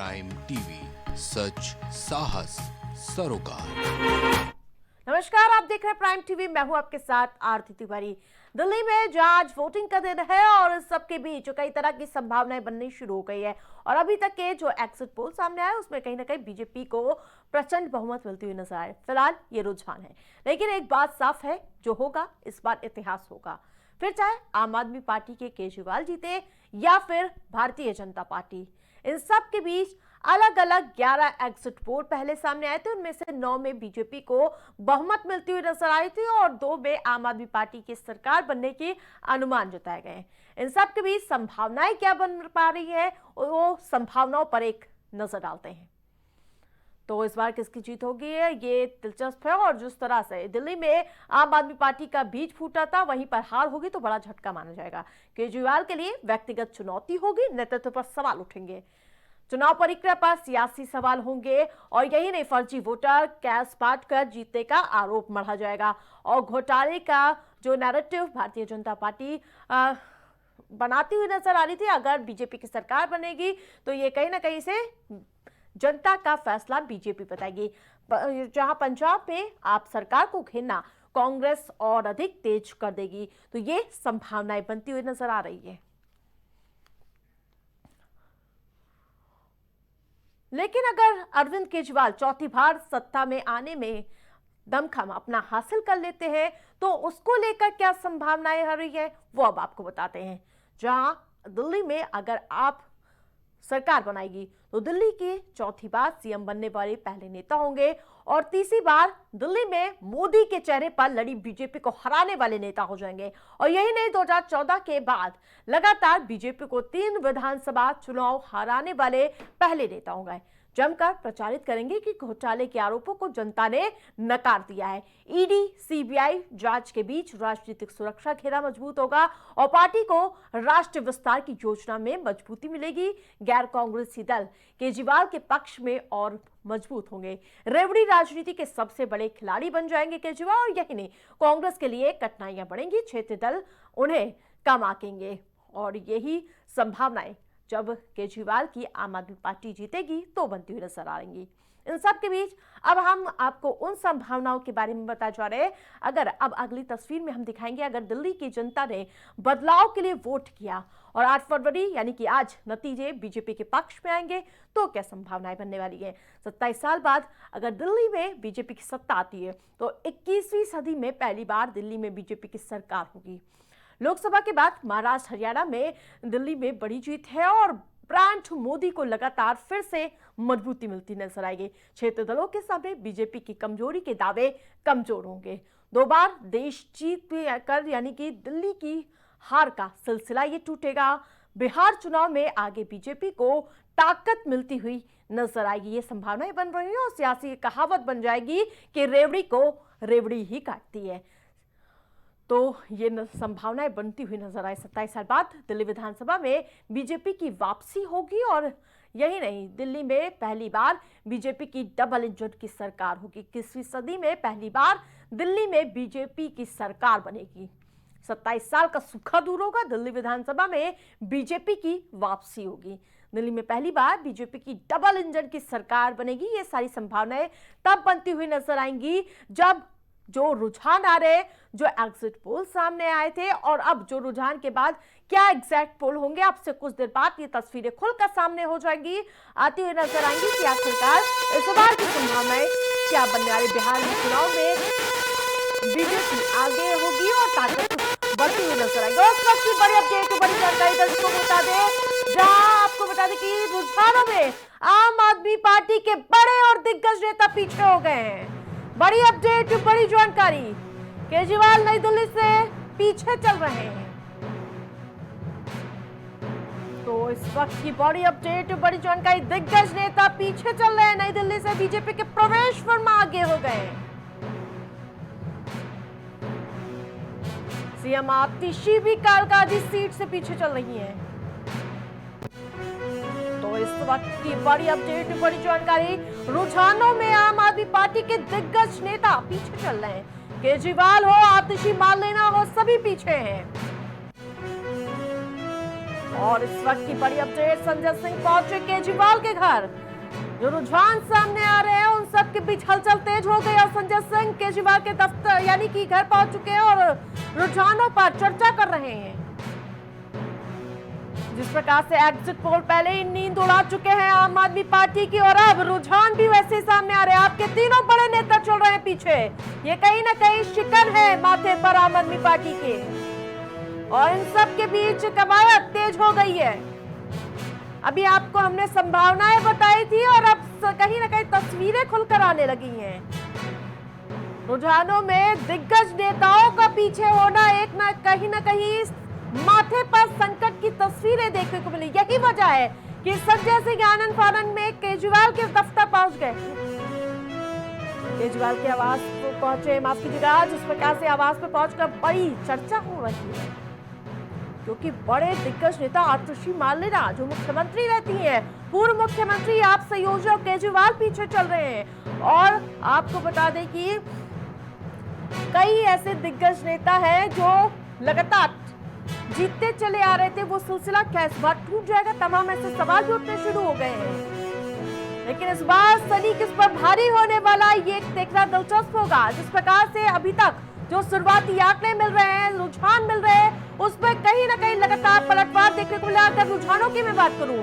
Prime TV, सच साहस सरोकार। नमस्कार, आप देख रहे हैं प्राइम टीवी। मैं हूं आपके साथ आरती तिवारी। दिल्ली में जहां आज वोटिंग का दिन है और इस सबके बीच कई तरह की संभावनाएं बननी शुरू हो गई है और अभी तक के जो एग्जिट पोल सामने आए उसमें कहीं ना कहीं बीजेपी को प्रचंड बहुमत मिलती हुई नजर आए। फिलहाल ये रुझान है, लेकिन एक बात साफ है, जो होगा इस बार इतिहास होगा। फिर चाहे आम आदमी पार्टी के केजरीवाल जीते या फिर भारतीय जनता पार्टी, इन सब के बीच अलग अलग 11 एग्जिट पोल पहले सामने आए थे। उनमें से 9 में बीजेपी को बहुमत मिलती हुई नजर आई थी और 2 में आम आदमी पार्टी की सरकार बनने की अनुमान जताए गए। इन सब के बीच संभावनाएं क्या बन पा रही है, वो संभावनाओं पर एक नजर डालते हैं। तो इस बार किसकी जीत होगी ये दिलचस्प है और जिस तरह से दिल्ली में आम आदमी पार्टी का बीज फूटा था, वहीं पर हार होगी तो बड़ा झटका माना जाएगा। केजरीवाल के लिए व्यक्तिगत चुनौती होगी, नेतृत्व पर सवाल उठेंगे, चुनाव परिक्रमा पर सियासी सवाल होंगे और यही नहीं, फर्जी वोटर कैश बांट कर जीतने का आरोप मढ़ा जाएगा और घोटाले का जो नैरेटिव भारतीय जनता पार्टी बनाती हुई नजर आ रही थी। अगर बीजेपी की सरकार बनेगी तो ये कहीं ना कहीं से जनता का फैसला बीजेपी बताएगी। जहां पंजाब में आप सरकार को घेरना कांग्रेस और अधिक तेज कर देगी, तो ये संभावनाएं बनती हुई नजर आ रही है। लेकिन अगर अरविंद केजरीवाल चौथी बार सत्ता में आने में दमखम अपना हासिल कर लेते हैं तो उसको लेकर क्या संभावनाएं हो रही है वो अब आपको बताते हैं। जहां दिल्ली में अगर आप सरकार बनाएगी तो दिल्ली के चौथी बार सीएम बनने वाले पहले नेता होंगे और तीसरी बार दिल्ली में मोदी के चेहरे पर लड़ी बीजेपी को हराने वाले नेता हो जाएंगे। और यही नहीं, 2014 के बाद लगातार बीजेपी को 3 विधानसभा चुनाव हराने वाले पहले नेता हो गए। जमकर प्रचारित करेंगे कि घोटाले के आरोपों को जनता ने नकार दिया है। ईडी सीबीआई जांच के बीच राजनीतिक सुरक्षा घेरा मजबूत होगा और पार्टी को राष्ट्र विस्तार की योजना में मजबूती मिलेगी। गैर कांग्रेसी दल केजरीवाल के पक्ष में और मजबूत होंगे। रेवड़ी राजनीति के सबसे बड़े खिलाड़ी बन जाएंगे केजरीवाल और यही नहीं, कांग्रेस के लिए कठिनाइयां बढ़ेंगी, क्षेत्रीय दल उन्हें कम आंकेंगे और यही संभावनाएं जब केजरीवाल की आम आदमी पार्टी जीतेगी तो बनती हुई नजर आएंगी। इन सब के बीच अब हम आपको उन संभावनाओं के बारे में बता जा रहे हैं। अगर अब अगली तस्वीर में हम दिखाएंगे, अगर दिल्ली की जनता ने बदलाव के लिए वोट किया और 8 फरवरी यानी कि आज नतीजे बीजेपी के पक्ष में आएंगे तो क्या संभावनाएं बनने वाली है। 27 साल बाद अगर दिल्ली में बीजेपी की सत्ता आती है तो 21वीं सदी में पहली बार दिल्ली में बीजेपी की सरकार होगी। लोकसभा के बाद महाराष्ट्र हरियाणा में दिल्ली में बड़ी जीत है और ब्रांड मोदी को लगातार फिर से मजबूती मिलती नजर आएगी। क्षेत्रीय दलों के सामने बीजेपी की कमजोरी के दावे कमजोर होंगे। 2 बार देश जीत कर यानी कि दिल्ली की हार का सिलसिला ये टूटेगा। बिहार चुनाव में आगे बीजेपी को ताकत मिलती हुई नजर आएगी। ये संभावनाएं बन रही है और सियासी कहावत बन जाएगी कि रेवड़ी को रेवड़ी ही काटती है। तो ये संभावनाएं बनती हुई नजर आए। 27 साल बाद दिल्ली विधानसभा में बीजेपी की वापसी होगी और यही नहीं, दिल्ली में पहली बार बीजेपी की डबल इंजन की सरकार होगी। 21वीं सदी में पहली बार दिल्ली में बीजेपी की सरकार बनेगी। 27 साल का सूखा दूर होगा, दिल्ली विधानसभा में बीजेपी की वापसी होगी। दिल्ली में पहली बार बीजेपी की डबल इंजन की सरकार बनेगी। ये सारी संभावनाएं तब बनती हुई नजर आएंगी जब जो रुझान आ रहे, जो एग्जिट पोल सामने आए थे और अब जो रुझान के बाद क्या एग्जैक्ट पोल होंगे, आपसे कुछ देर बाद ये तस्वीरें खुलकर सामने हो जाएंगी, आती हुई नजर आएंगी कि आखिरकार इस बार की संभावनाएं क्या बनने वाली। बिहार में चुनाव में बीजेपी आगे होगी और ताकत बढ़ती हुई नजर आएगी। और वक्त की बड़ी अपडेट, बड़ी जानकारी दर्शकों को बता दें, जहां आपको बता दें कि रुझानों में आम आदमी पार्टी के बड़े और दिग्गज नेता पीछे हो गए हैं। बड़ी अपडेट, बड़ी जानकारी, केजरीवाल नई दिल्ली से पीछे चल रहे हैं। तो इस वक्त की बड़ी अपडेट, बड़ी जानकारी, दिग्गज नेता पीछे चल रहे हैं नई दिल्ली से। बीजेपी के प्रवेश वर्मा आगे हो गए। सीएम आतिशी भी कालकाजी सीट से पीछे चल रही हैं। तो इस वक्त की बड़ी अपडेट, बड़ी जानकारी, रुझानों में आम आदमी पार्टी के दिग्गज नेता पीछे चल रहे हैं। केजरीवाल हो, आतिशी मान लेना हो, सभी पीछे हैं। और इस वक्त की बड़ी अपडेट, संजय सिंह पहुंचे केजरीवाल के घर। जो रुझान सामने आ रहे हैं उन सब के बीच हलचल तेज हो गई और संजय सिंह केजरीवाल के दफ्तर यानी कि घर पहुंच चुके हैं और रुझानों पर चर्चा कर रहे हैं। जिस प्रकार से एग्जिट पोल पहले ही नींद उड़ा चुके हैं आम आदमी पार्टी की, और अब रुझान भी वैसे सामने आ रहे हैं। आपके तीनों बड़े नेता चल रहे हैं पीछे। ये कहीं ना कहीं शिकन है माथे पर आम आदमी पार्टी के, और इन सब के बीच कवायद तेज हो गई है। अभी आपको हमने संभावनाएं बताई थी और अब कहीं ना कहीं तस्वीरें खुलकर आने लगी हैं। रुझानों में दिग्गज नेताओं का पीछे होना एक ना कहीं माथे पर संकट की तस्वीरें देखने को मिली। यही वजह है कि संजय सिंह आनंद फानन में केजरीवाल के दफ्तर पहुंच गए। केजरीवाल के आवास को पहुंचे, माफ कीजिएगा, जिस प्रकार से आवास पर पहुंचकर बड़ी चर्चा हो रही है, क्योंकि बड़े दिग्गज नेता आतिशी मालेना जो मुख्यमंत्री रहती हैं, पूर्व मुख्यमंत्री आप संयोजक केजरीवाल पीछे चल रहे हैं। और आपको बता दें कि कई ऐसे दिग्गज नेता हैं जो लगातार जीतते चले आ रहे थे। वो सिलसिला क्या इस बार टूट जाएगा? तमाम ऐसे सवाल भी उठने शुरू हो गए हैं। लेकिन इस बार सनी किस पर भारी होने वाला, ये देखना दिलचस्प होगा। जिस प्रकार से अभी तक जो शुरुआती आंकड़े मिल रहे हैं, रुझान मिल रहे हैं, उसमें कहीं ना कहीं लगातार पलटवार देखने को मिला। अगर रुझानों की मैं बात करूं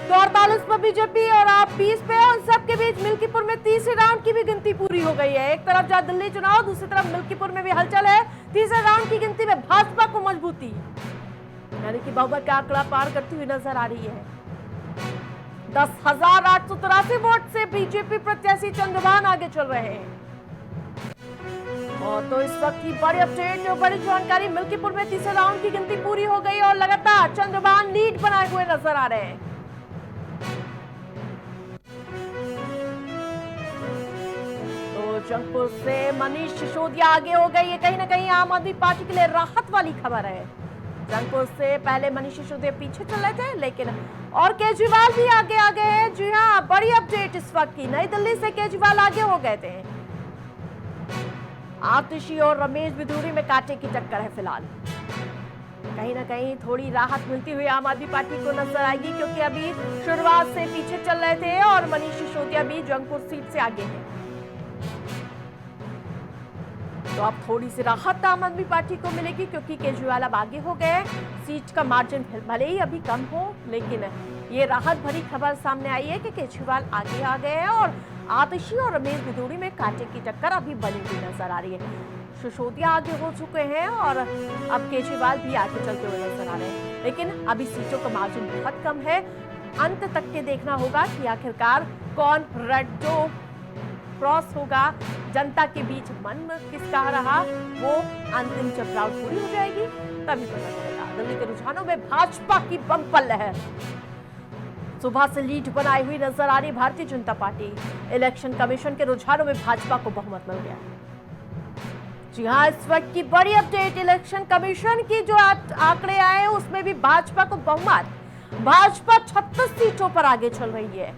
तो 48 पर बीजेपी और आप 20 पे, और सबके बीच मिल्कीपुर में तीसरे राउंड की भी गिनती पूरी हो गई है। एक तरफ जहां दिल्ली चुनाव, दूसरी तरफ मिल्कीपुर में भी हलचल है। तीसरे राउंड की गिनती में भाजपा को मजबूती, यानी कि बहुमत का आंकड़ा पार करती हुई नजर आ रही है। 10,883 वोट से बीजेपी प्रत्याशी चंद्रभान आगे चल रहे हैं। और तो इस वक्त की बड़ी अपडेट, जो बड़ी जानकारी, मिल्कीपुर में तीसरे राउंड की गिनती पूरी हो गई और लगातार चंद्रभान लीड बनाए हुए नजर आ रहे हैं। जंगपुर से मनीष सिसोदिया आगे हो गई। ये कहीं ना कहीं आम आदमी पार्टी के लिए राहत वाली खबर है। जंगपुर से पहले मनीष सिसोदिया पीछे चल रहे थे, लेकिन और केजरीवाल भी आगे आ गए हैं। जी हाँ, बड़ी अपडेट इस वक्त की, नई दिल्ली से केजरीवाल आगे हो गए थे। आतिशी और रमेश बिधूरी में कांटे की टक्कर है फिलहाल। कहीं ना कहीं थोड़ी राहत मिलती हुई आम आदमी पार्टी को नजर आएगी, क्योंकि अभी शुरुआत से पीछे चल रहे थे और मनीष सिसोदिया भी जंगपुर सीट से आगे है। तो अब थोड़ी सी राहत आम आदमी पार्टी को मिलेगी, क्योंकि केजरीवाल अब आगे हो गए। सीट का मार्जिन भले ही अभी कम हो, लेकिन ये राहत भरी खबर सामने आई है कि केजरीवाल आगे आ गए हैं और आतिशी और रमेश बिधूरी में कांटे की टक्कर अभी बनी हुई नजर आ रही है। सिसोदिया आगे हो चुके हैं और अब केजरीवाल भी आगे चलते हुए नजर आ रहे हैं, लेकिन अभी सीटों का मार्जिन बहुत कम है। अंत तक के देखना होगा कि आखिरकार कौन रेड जो क्रॉस होगा, जनता के बीच मन किसका रहा, वो अंतिम जब राउंड पूरी हो जाएगी तभी पता चलेगा। दिल्ली के रुझानों में भाजपा की बम्पर लहर सुबह से लीड बनाई हुई नजर आ रही Bharatiya Janata party. Election commission के रुझानों में भाजपा को बहुमत मिल गया। जी हाँ, इस वक्त की बड़ी अपडेट, इलेक्शन कमीशन की जो आंकड़े आए उसमें भी भाजपा को बहुमत। भाजपा 36 सीटों पर आगे चल रही है।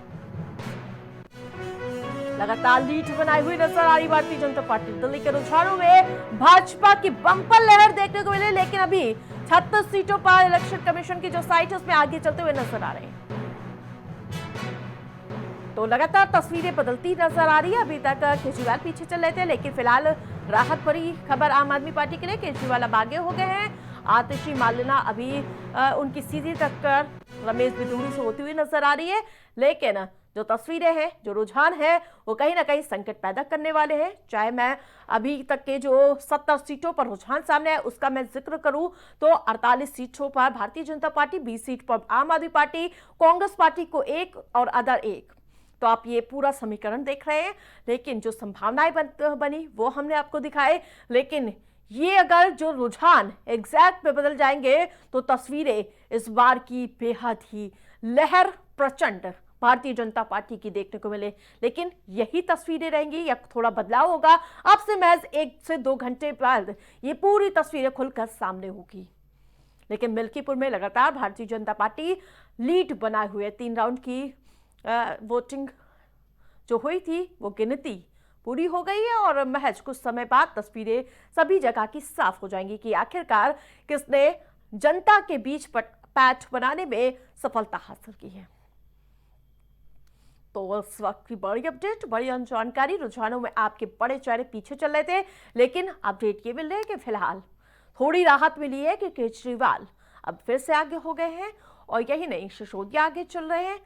लगातार लीड बनाई हुई नजर आ रही भारतीय जनता पार्टी। दिल्ली के रुझानों में भाजपा की बम्पर लहर देखने को मिली, लेकिन अभी 36 सीटों पर इलेक्शन कमीशन की जो साइट है उसमें आगे चलते हुए नजर आ रहे हैं। तो लगातार तस्वीरें बदलती नजर आ रही है। अभी तक केजरीवाल पीछे चल रहे थे, लेकिन फिलहाल राहत भरी खबर आम आदमी पार्टी के लिए, केजरीवाल अब आगे हो गए हैं। आतिशी मालेना अभी उनकी सीधी टक्कर रमेश बिधूरी से होती हुई नजर आ रही है, लेकिन जो तस्वीरें हैं, जो रुझान है, वो कहीं ना कहीं संकट पैदा करने वाले हैं। चाहे मैं अभी तक के जो 70 सीटों पर रुझान सामने है उसका मैं जिक्र करूं तो 48 सीटों पर भारतीय जनता पार्टी, 20 सीट पर आम आदमी पार्टी, कांग्रेस पार्टी को 1 और अदर 1। तो आप ये पूरा समीकरण देख रहे हैं, लेकिन जो संभावनाएं बनी वो हमने आपको दिखाए। लेकिन ये अगर जो रुझान एग्जैक्ट में बदल जाएंगे तो तस्वीरें इस बार की बेहद ही लहर प्रचंड भारतीय जनता पार्टी की देखने को मिले। लेकिन यही तस्वीरें रहेंगी या थोड़ा बदलाव होगा? अब से महज 1 से 2 घंटे बाद ये पूरी तस्वीरें खुलकर सामने होगी। लेकिन मिल्कीपुर में लगातार भारतीय जनता पार्टी लीड बनाए हुए 3 राउंड की वोटिंग जो हुई थी वो गिनती पूरी हो गई है और महज कुछ समय बाद तस्वीरें सभी जगह की साफ हो जाएंगी कि आखिरकार किसने जनता के बीच पैठ बनाने में सफलता हासिल की है। तो उस वक्त की बड़ी अपडेट, बड़ी जानकारी, रुझानों में आपके बड़े चेहरे पीछे चल रहे थे, लेकिन अपडेट ये मिल रही है कि फिलहाल थोड़ी राहत मिली है कि केजरीवाल अब फिर से आगे हो गए हैं। और यही नहीं, सिसोदिया आगे चल रहे हैं,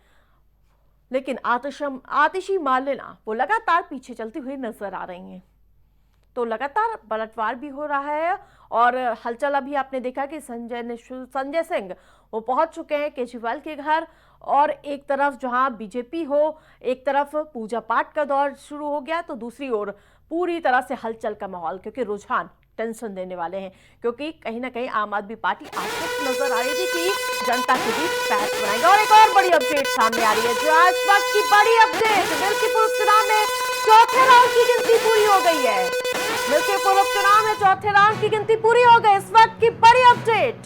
लेकिन आतिशी मार्लेना वो लगातार पीछे चलती हुई नजर आ रही हैं। तो लगातार पलटवार भी हो रहा है और हलचल अभी आपने देखा कि संजय सिंह वो पहुंच चुके हैं केजरीवाल के घर। और एक तरफ जहां बीजेपी हो, एक तरफ पूजा पाठ का दौर शुरू हो गया, तो दूसरी ओर पूरी तरह से हलचल का माहौल, क्योंकि रुझान टेंशन देने वाले हैं। क्योंकि कहीं ना कहीं आम आदमी पार्टी आश्वस्त नजर आ रही थी कि जनता के बीच पैठ बनाएगा। और एक और बड़ी अपडेट सामने आ रही है, जो आज वक्त की बड़ी अपडेट, मिल्कीपुर उपचुनाव में चौथे राउंड की गिनती पूरी हो गई है। मिल्कीपुर उपचुनाव में चौथे राउंड की गिनती पूरी हो गई। इस वक्त की बड़ी अपडेट,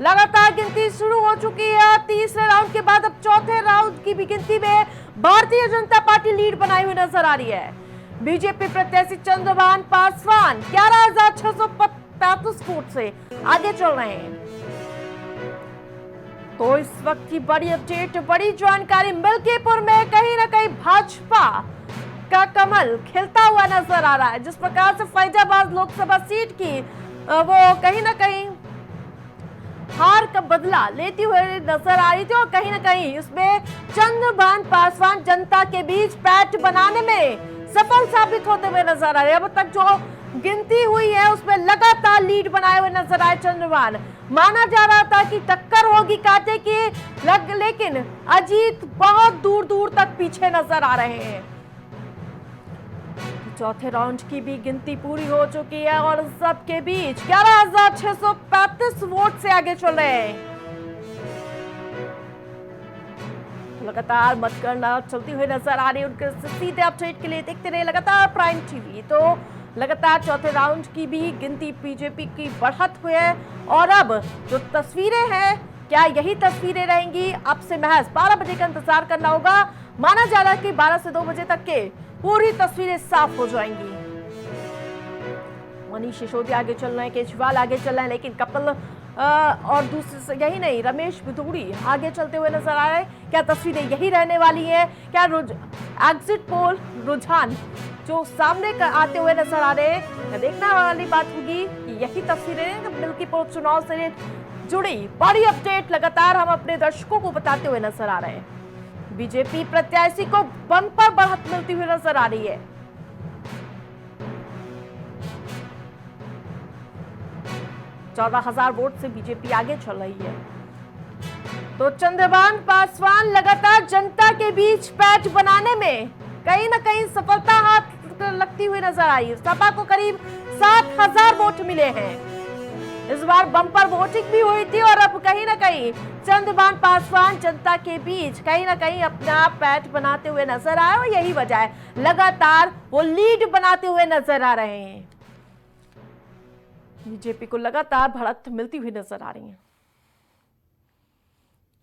लगातार गिनती शुरू हो चुकी है। तीसरे राउंड के बाद अब चौथे राउंड की भी गिनती में भारतीय जनता पार्टी लीड बनाई हुई नजर आ रही है। बीजेपी प्रत्याशी चंद्रभान पासवान 11,635 वोट से आगे चल रहे हैं। तो इस वक्त की बड़ी अपडेट, बड़ी जानकारी, मिल्कीपुर में कहीं ना कहीं भाजपा का कमल खिलता हुआ नजर आ रहा है। जिस प्रकार से फैजाबाद लोकसभा सीट की वो कहीं ना कहीं हार का बदला लेती हुई नजर आ रही थी, और कहीं ना कहीं इसमें चंद्रभान पासवान जनता के बीच पैठ बनाने में सफल साबित होते हुए नजर आ रहे हैं। अब तक जो गिनती हुई है उसमें लगातार लीड बनाए हुए नजर आए चंद्रभान। माना जा रहा था कि टक्कर होगी कांटे की, लेकिन अजीत बहुत दूर दूर तक पीछे नजर आ रहे हैं। चौथे राउंड की भी गिनती पूरी हो चुकी है और सबके बीच 11,635 वोट से आगे चल रहे हैं। लगातार मतगणना चलती हुई नजर आ रही है। उनके सीधे अपडेट के लिए देखते रहे लगातार प्राइम टीवी। तो लगातार चौथे राउंड की भी गिनती बीजेपी की बढ़त हुई है। और अब जो तस्वीरें हैं, क्या यही तस्वीरें रहेंगी? अब से महज 12 बजे का इंतजार करना होगा। माना जा रहा है कि 12 से 2 बजे तक के पूरी तस्वीरें साफ हो जाएंगी। मनीष सिसोदिया आगे चल रहे हैं, केजरीवाल आगे चल रहे हैं, लेकिन कपिल और दूसरे यही नहीं, रमेश बिधूड़ी आगे चलते हुए नजर आ रहे हैं। क्या तस्वीरें यही रहने वाली है? क्या एग्जिट पोल रुझान जो सामने आते हुए नजर आ रहे हैं, देखने वाली बात होगी कि यही तस्वीरें मिल्कीपुर चुनाव से जुड़ी बड़ी अपडेट लगातार हम अपने दर्शकों को बताते हुए नजर आ रहे हैं। बीजेपी प्रत्याशी को बम्पर बढ़त मिलती हुई नजर आ रही है। चौदह 14,000 वोट से बीजेपी आगे चल रही है। तो चंद्रभान पासवान लगातार जनता के बीच पैठ बनाने में कहीं ना कहीं सफलता हाथ लगती हुई नजर आई। सपा को करीब 7,000 वोट मिले हैं। इस बार बम्पर वोटिंग भी हुई थी और अब कहीं ना कहीं चंद्रभान पासवान जनता के बीच कहीं ना कहीं अपना पैठ बनाते हुए नजर आए, और यही वजह है लगातार वो लीड बनाते हुए नजर आ रहे हैं। बीजेपी को लगातार बढ़त मिलती हुई नजर आ रही है।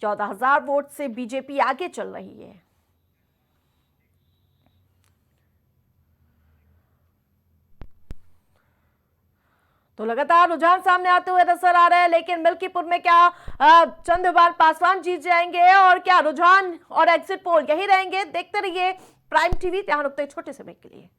14,000 वोट से बीजेपी आगे चल रही है। तो लगातार रुझान सामने आते हुए नजर आ रहे हैं, लेकिन मिल्कीपुर में क्या चंद्रभान पासवान जीत जाएंगे और क्या रुझान और एग्जिट पोल यही रहेंगे? देखते रहिए प्राइम टीवी। ध्यान रखते छोटे से ब्रेक के लिए।